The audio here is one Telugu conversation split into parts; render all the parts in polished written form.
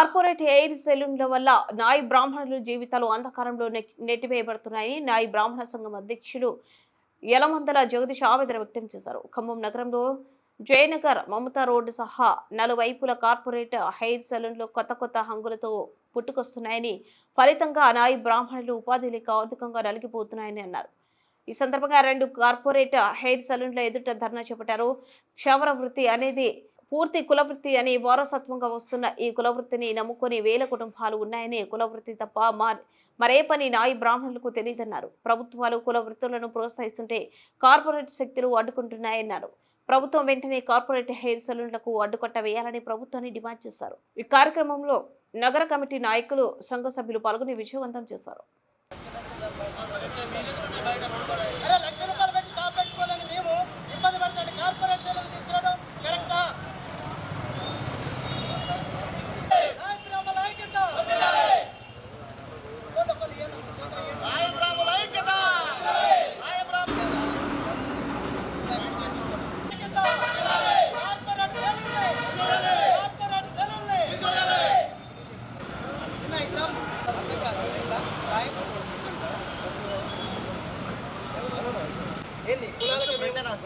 కార్పొరేట్ హెయిర్ సెలూన్ల వల్ల నాయి బ్రాహ్మణుల జీవితాలు అంధకారంలో నెట్టివేయబడుతున్నాయని నాయి బ్రాహ్మణ సంఘం అధ్యక్షులు యలమందల జగదీష్ ఆవేదన వ్యక్తం చేశారు. ఖమ్మం నగరంలో జయనగర్, మమతా రోడ్డు సహా నలువైపుల కార్పొరేట్ హెయిర్ సెలూన్లు కొత్త హంగులతో పుట్టుకొస్తున్నాయని, ఫలితంగా నాయి బ్రాహ్మణులు ఉపాధి లేక ఆర్థికంగా నలిగిపోతున్నాయని అన్నారు. ఈ సందర్భంగా 2 కార్పొరేట్ హెయిర్ సెలూన్ల ఎదుట ధర్నా చేపట్టారు. క్షవర వృత్తి అనేది పూర్తి కులవృత్తి అని వారసత్వంగా వస్తున్న ఈ కులవృత్తిని నమ్ముకొని వేల కుటుంబాలు ఉన్నాయని, కులవృత్తి తప్ప మరే పని నాయి బ్రాహ్మణులకు తెలియదన్నారు. ప్రభుత్వాలు కుల వృత్తులను ప్రోత్సహిస్తుంటే కార్పొరేట్ శక్తులు అడ్డుకుంటున్నాయన్నారు. ప్రభుత్వం వెంటనే కార్పొరేట్ హెయిర్ సెలూన్లకు అడ్డుకట్ట వేయాలని ప్రభుత్వాన్ని డిమాండ్ చేశారు. ఈ కార్యక్రమంలో నగర కమిటీ నాయకులు, సంఘ సభ్యులు పాల్గొని విజయవంతం చేశారు.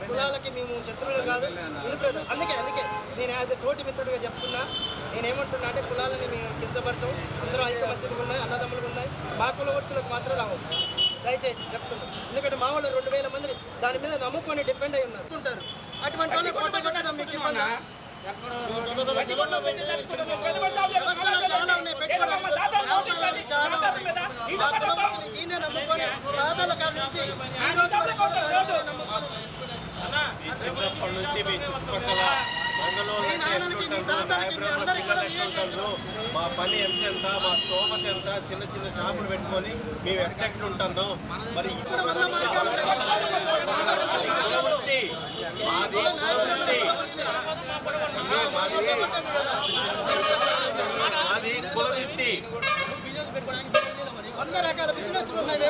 కులాలకి మేము శత్రువులు కాదు, అందుకే నేను యాజ్ ఎ తోటి మిత్రుడిగా చెప్తున్నా. నేనేమంటున్నా అంటే కులాలని మేము కించపరచం, అందరూ ఐకమత్యంగా ఉన్నాయి, అన్నదమ్ములు ఉన్నాయి. మా కుల వృత్తులకు మాత్రం రావు, దయచేసి చెప్తున్నాం. ఎందుకంటే మా వాళ్ళు 2000 మంది దాని మీద నమ్ముకొని డిఫెండ్ అయి ఉన్నారు. అటువంటి వాళ్ళు కొట్టడం మీకు ఇబ్బంది. దీన్నే నమ్ముకొని రాతల కాడి నుంచి చిన్నప్పటి నుంచి మీ చుట్టుపక్కల మా పని ఎంత, మా స్తోమత ఎంత, చిన్న షాపులు పెట్టుకొని మేము ఎట్లుంటాను. మరి ఇప్పుడు మాది కులవృత్తి. వంద రకాల బిజినెస్ ఉన్నాయి.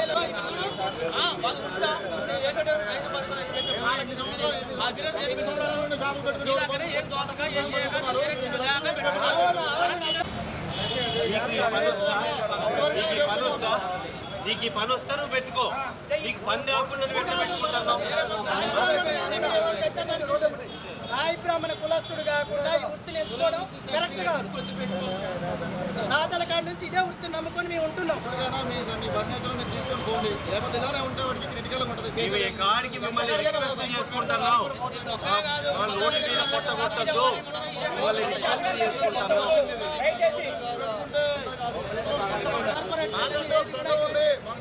నీకు ఈ పని వస్తా నువ్వు పెట్టుకో, నీకు పని రాకుండా పెట్టుకుంటున్నావు. నాయి బ్రాహ్మణ కులస్తుడు కాకుండా ఈ వృత్తిని ఎంచుకోవడం కరెక్ట్ కాదు. తాతల కాడి నుంచి ఇదే వృత్తిని నమ్ముకొని మేము ఉంటున్నాం. తీసుకొని పోండి, లేకపోతే ఇలానే ఉంటే వాడికి క్రిటికల్ ఉంటుంది. కాడికి మిమ్మల్ని రిక్వెస్ట్ చేసుకుంటున్నాం, రోడ్డు మీద కొట్టద్దు, మిమ్మల్ని రిక్వెస్ట్ చేసుకుంటున్నాం.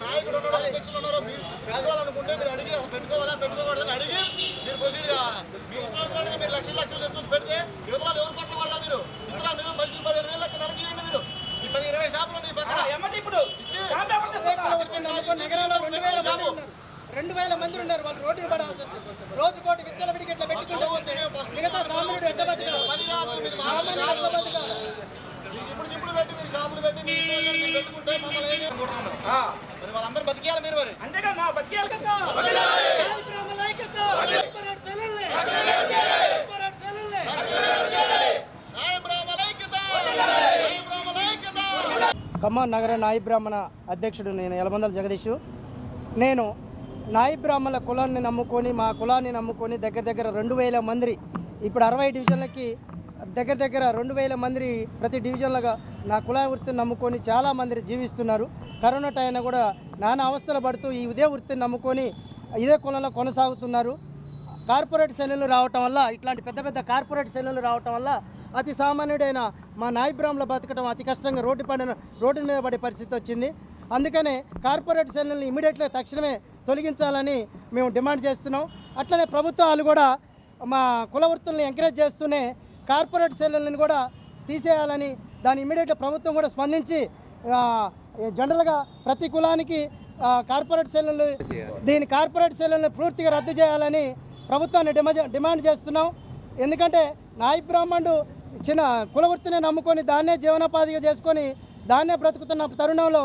నాయకులు ఉన్నారో, అధ్యక్షులు ఉన్నారో, మీరు పెట్టుకోవాలనుకుంటే మీరు అడిగి పెట్టుకోవాలా పెట్టుకోకూడదని అడిగి మీరు ప్రొసీడ్ కావాలి. మీ ఇష్టం మీరు లక్షలు తీసుకొచ్చి పెడితే యువత వాళ్ళు ఎవరు పట్ల పడతారు? మీరు ఇస్తారా? మీరు మనిషి 15,000 లెక్క నెలకి ఇవ్వండి. మీరు ఈ 10-20 షాపులు ఉన్నాయి పక్కన ఇచ్చి నగరంలో 2,000 మంది ఉన్నారు. వాళ్ళు రోడ్డు పడాల్సి రోజు కోటి విచ్చల విడికి ఇట్లా పెట్టుకుంటే మిగతా సామాన్యుడు ఎట్ట బతకాలి? ఇప్పుడు పెట్టి మీరు షాపులు పెట్టి మీరు పెట్టుకుంటే మమ్మల్ని ఏం చేసుకుంటున్నాం? మరి వాళ్ళందరూ బతికేయాలి. మీరు మరి అంతేగా మా బతికేయాలి కదా. ఖమ్మం నగర నాయి బ్రాహ్మణ అధ్యక్షుడు నేను యలమందల జగదీష్. నేను నాయి బ్రాహ్మణుల కులాన్ని నమ్ముకొని, మా కులాన్ని నమ్ముకొని దగ్గర 2,000 మంది, ఇప్పుడు 60 డివిజన్లకి దగ్గర 2,000 మంది ప్రతి డివిజన్లుగా నా కుల వృత్తిని నమ్ముకొని చాలామంది జీవిస్తున్నారు. కరోనా టైంలో కూడా నానా అవస్థలు పడుతూ ఇదే వృత్తిని నమ్ముకొని ఇదే కులంలో కొనసాగుతున్నారు. కార్పొరేట్ సెలూన్లు రావటం వల్ల, ఇట్లాంటి పెద్ద కార్పొరేట్ సెలూన్లు రావటం వల్ల అతి సామాన్యుడైన మా నాయి బ్రాహ్మణులు బతకడం అతి కష్టంగా రోడ్డు మీద పడే పరిస్థితి వచ్చింది. అందుకనే కార్పొరేట్ సెలూన్లు ఇమీడియట్గా తక్షణమే తొలగించాలని మేము డిమాండ్ చేస్తున్నాం. అట్లనే ప్రభుత్వాలు కూడా మా కుల వృత్తులను ఎంకరేజ్ చేస్తూనే కార్పొరేట్ సెలూన్లను కూడా తీసేయాలని, దాని ఇమీడియట్గా ప్రభుత్వం కూడా స్పందించి జనరల్గా ప్రతి కులానికి కార్పొరేట్ సెలూన్లు పూర్తిగా రద్దు చేయాలని ప్రభుత్వాన్ని డిమాండ్ చేస్తున్నాం. ఎందుకంటే నాయి బ్రాహ్మణుడు చిన్న కులవృత్తిని నమ్ముకొని దాన్నే జీవనోపాధిగా చేసుకొని దాన్నే బ్రతుకుతున్న తరుణంలో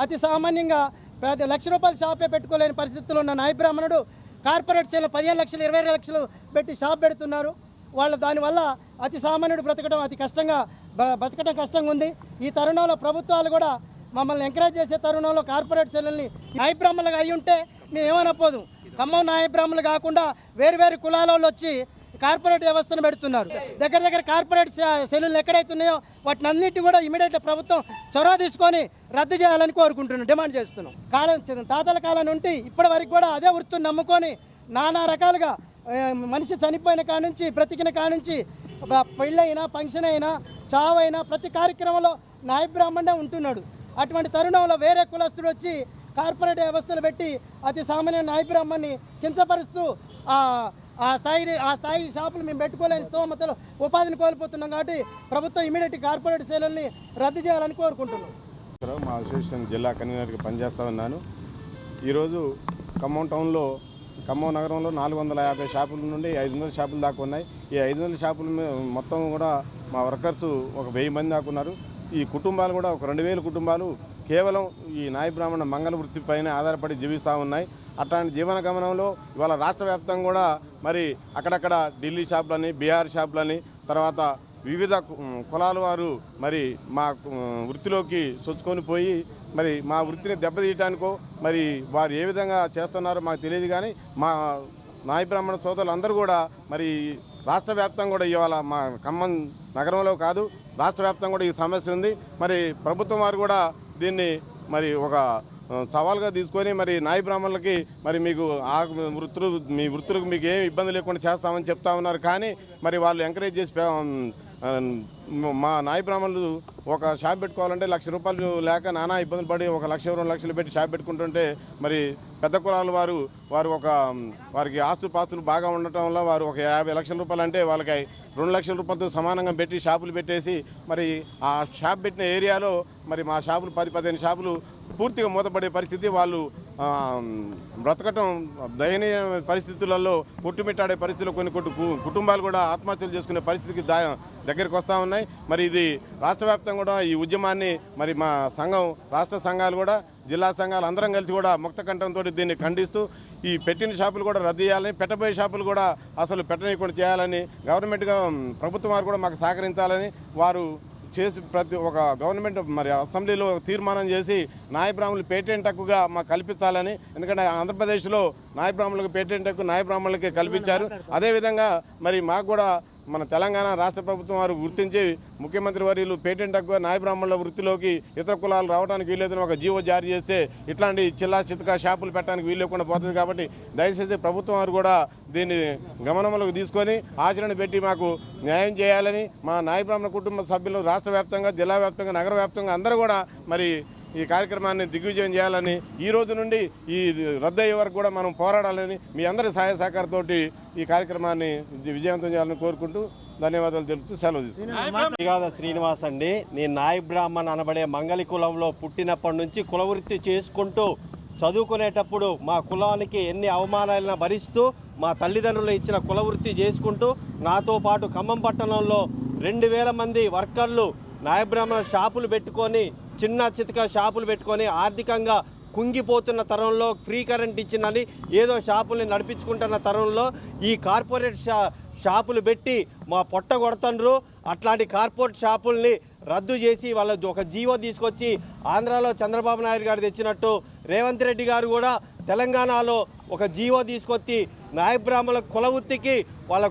అతి సామాన్యంగా ₹1,00,000 షాపే పెట్టుకోలేని పరిస్థితుల్లో ఉన్న నాయి బ్రాహ్మణుడు కార్పొరేట్ సెలూన్ 15 లక్షలు 20 లక్షలు పెట్టి షాప్ పెడుతున్నారు. వాళ్ళ దానివల్ల అతి సామాన్యుడు బ్రతకడం అతి కష్టంగా బతకడం కష్టంగా ఉంది. ఈ తరుణంలో ప్రభుత్వాలు కూడా మమ్మల్ని ఎంకరేజ్ చేసే తరుణంలో కార్పొరేట్ సెల్లుల్ని నాయ బ్రాహ్మణులుగా అయి ఉంటే మేము ఏమనపోదు. ఖమ్మం నాయ బ్రాహ్మణులు కాకుండా వేరు కులాల వాళ్ళు వచ్చి కార్పొరేట్ వ్యవస్థను పెడుతున్నారు. దగ్గర కార్పొరేట్ సెల్లులు ఎక్కడైతే ఉన్నాయో వాటిని అన్నిటి కూడా ఇమీడియట్గా ప్రభుత్వం చొరవ తీసుకొని రద్దు చేయాలని కోరుకుంటున్నాం, డిమాండ్ చేస్తున్నాం. తాతల కాలం నుండి ఇప్పటి వరకు కూడా అదే వృత్తిని నమ్ముకొని నానా రకాలుగా మనిషి చనిపోయిన కానుంచి బ్రతికిన కానుంచి పెళ్ళైనా ఫంక్షన్ అయినా చావైనా ప్రతి కార్యక్రమంలో నాయ బ్రాహ్మణే ఉంటున్నాడు. అటువంటి తరుణంలో వేరే కులస్తుడు వచ్చి కార్పొరేట్ వ్యవస్థలు పెట్టి అతి సామాన్య నాయ బ్రాహ్మణ్ణి కించపరుస్తూ ఆ స్థాయి షాపులు మేము పెట్టుకోలేని స్తోమతలో ఉపాధిని కోల్పోతున్నాం. కాబట్టి ప్రభుత్వం ఇమీడియట్ కార్పొరేట్ సేలల్ని రద్దు చేయాలని కోరుకుంటున్నాం. మా అసోసియేషన్ జిల్లా కన్వీనర్గా పనిచేస్తూ ఉన్నాను. ఈరోజు ఖమ్మం టౌన్లో ఖమ్మం నగరంలో 450 షాపుల నుండి 500 షాపులు దాకా ఉన్నాయి. ఈ 500 షాపులు మొత్తం కూడా మా వర్కర్స్ ఒక 1000 మంది దాకా ఉన్నారు. ఈ కుటుంబాలు కూడా ఒక 2000 కుటుంబాలు కేవలం ఈ నాయ బ్రాహ్మణ మంగళ వృత్తిపైన ఆధారపడి జీవిస్తూ ఉన్నాయి. అట్లాంటి జీవన గమనంలో ఇవాళ రాష్ట్ర వ్యాప్తంగా కూడా మరి అక్కడక్కడ ఢిల్లీ షాపులని, బీహార్ షాపులని, తర్వాత వివిధ కులాల వారు మరి మా వృత్తిలోకి చొచ్చుకొని పోయి మరి మా వృత్తిని దెబ్బతీయటానికో మరి వారు ఏ విధంగా చేస్తున్నారో మాకు తెలియదు. కానీ మా నాయ బ్రాహ్మణ సోదరులు అందరూ కూడా మరి రాష్ట్ర వ్యాప్తంగా కూడా ఇవాళ మా ఖమ్మం నగరంలో కాదు రాష్ట్ర వ్యాప్తంగా కూడా ఈ సమస్య ఉంది. మరి ప్రభుత్వం వారు కూడా దీన్ని మరి ఒక సవాల్గా తీసుకొని మరి నాయ బ్రాహ్మణులకి మరి మీకు ఆ మీ వృత్తులకు మీకు ఏం ఇబ్బంది లేకుండా చేస్తామని చెప్తా ఉన్నారు. కానీ మరి వాళ్ళు ఎంకరేజ్ చేసి మా నాయ బ్రాహ్మణులు ఒక షాప్ పెట్టుకోవాలంటే ₹1,00,000 లేక నానా ఇబ్బందులు పడి 1 లక్ష 2 లక్షలు పెట్టి షాప్ పెట్టుకుంటుంటే మరి పెద్ద కులాల వారు వారికి ఆస్తుపాస్తులు బాగా ఉండటం వల్ల వారు ఒక ₹50 లక్షల అంటే వాళ్ళకి ₹2 లక్షల సమానంగా పెట్టి షాపులు పెట్టేసి మరి ఆ షాప్ పెట్టిన ఏరియాలో మరి మా షాపులు 10-15 షాపులు పూర్తిగా మూతపడే పరిస్థితి. వాళ్ళు బ్రతకటం దయనీయ పరిస్థితులలో కొట్టుమిట్టాడే పరిస్థితుల్లో కొన్ని కుటుంబాలు కూడా ఆత్మహత్యలు చేసుకునే పరిస్థితికి దగ్గరికి వస్తూ ఉన్నాయి. మరి ఇది రాష్ట్ర వ్యాప్తంగా కూడా ఈ ఉద్యమాన్ని మరి మా సంఘం, రాష్ట్ర సంఘాలు కూడా, జిల్లా సంఘాలు అందరం కలిసి కూడా ముక్త కంఠంతో దీన్ని ఖండిస్తూ ఈ పెట్టిన షాపులు కూడా రద్దు చేయాలని, పెట్టబోయే షాపులు కూడా అసలు పెట్టనీయకుండా చేయాలని గవర్నమెంట్గా ప్రభుత్వం వారు కూడా మాకు సహకరించాలని వారు చేసి ప్రతి ఒక గవర్నమెంట్ మరి అసెంబ్లీలో తీర్మానం చేసి నాయ బ్రాహ్మణులు పేటెంట్ హక్కుగా మాకు కల్పించాలని. ఎందుకంటే ఆంధ్రప్రదేశ్లో నాయ బ్రాహ్మణులకు పేటెంట్ హక్కు నాయ బ్రాహ్మణులకే కల్పించారు. అదేవిధంగా మరి మాకు కూడా మన తెలంగాణ రాష్ట్ర ప్రభుత్వం వారు గుర్తించి ముఖ్యమంత్రి వర్యులు పేటెంట్ హక్కు నాయ బ్రాహ్మణుల వృత్తిలోకి ఇతర కులాలు రావడానికి వీల్లేదని ఒక జీవో జారీ చేస్తే ఇట్లాంటి చిల్లా చితక షాపులు పెట్టడానికి వీలు లేకుండా పోతుంది. కాబట్టి దయచేసి ప్రభుత్వం వారు కూడా దీన్ని గమనంలోకి తీసుకొని ఆచరణ పెట్టి మాకు న్యాయం చేయాలని మా నాయ బ్రాహ్మణ కుటుంబ సభ్యులు రాష్ట్ర వ్యాప్తంగా, జిల్లా వ్యాప్తంగా, నగర వ్యాప్తంగా అందరూ కూడా మరి ఈ కార్యక్రమాన్ని దిగ్విజయం చేయాలని, ఈ రోజు నుండి ఈ రద్దు అయ్యే వరకు కూడా మనం పోరాడాలని మీ అందరి సహాయ సహకారంతోటి ఈ కార్యక్రమాన్ని విజయవంతం చేయాలని కోరుకుంటూ ధన్యవాదాలు తెలుపుతూ సెలవు తీసుకుంటాను. శ్రీనివాస్ అండి. నేను నాయ బ్రాహ్మణ్ అనబడే మంగళి కులంలో పుట్టినప్పటి నుంచి కులవృత్తి చేసుకుంటూ చదువుకునేటప్పుడు మా కులానికి ఎన్ని అవమానాలను భరిస్తూ మా తల్లిదండ్రులు ఇచ్చిన కులవృత్తి చేసుకుంటూ నాతో పాటు ఖమ్మం పట్టణంలో 2000 మంది వర్కర్లు నాయ బ్రాహ్మణ షాపులు పెట్టుకొని, చిన్న చితక షాపులు పెట్టుకొని ఆర్థికంగా కుంగిపోతున్న తరంలో ఫ్రీ కరెంట్ ఇచ్చినని ఏదో షాపుల్ని నడిపించుకుంటున్న తరంలో ఈ కార్పొరేట్ షాపులు పెట్టి మా పొట్ట కొడుతుండ్రు. అట్లాంటి కార్పొరేట్ షాపుల్ని రద్దు చేసి వాళ్ళ ఒక జీవో తీసుకొచ్చి ఆంధ్రాలో చంద్రబాబు నాయుడు గారు తెచ్చినట్టు రేవంత్ రెడ్డి గారు కూడా తెలంగాణలో ఒక జీవో తీసుకొచ్చి నాయ బ్రాహ్మణుల కుల వృత్తికి వాళ్ళ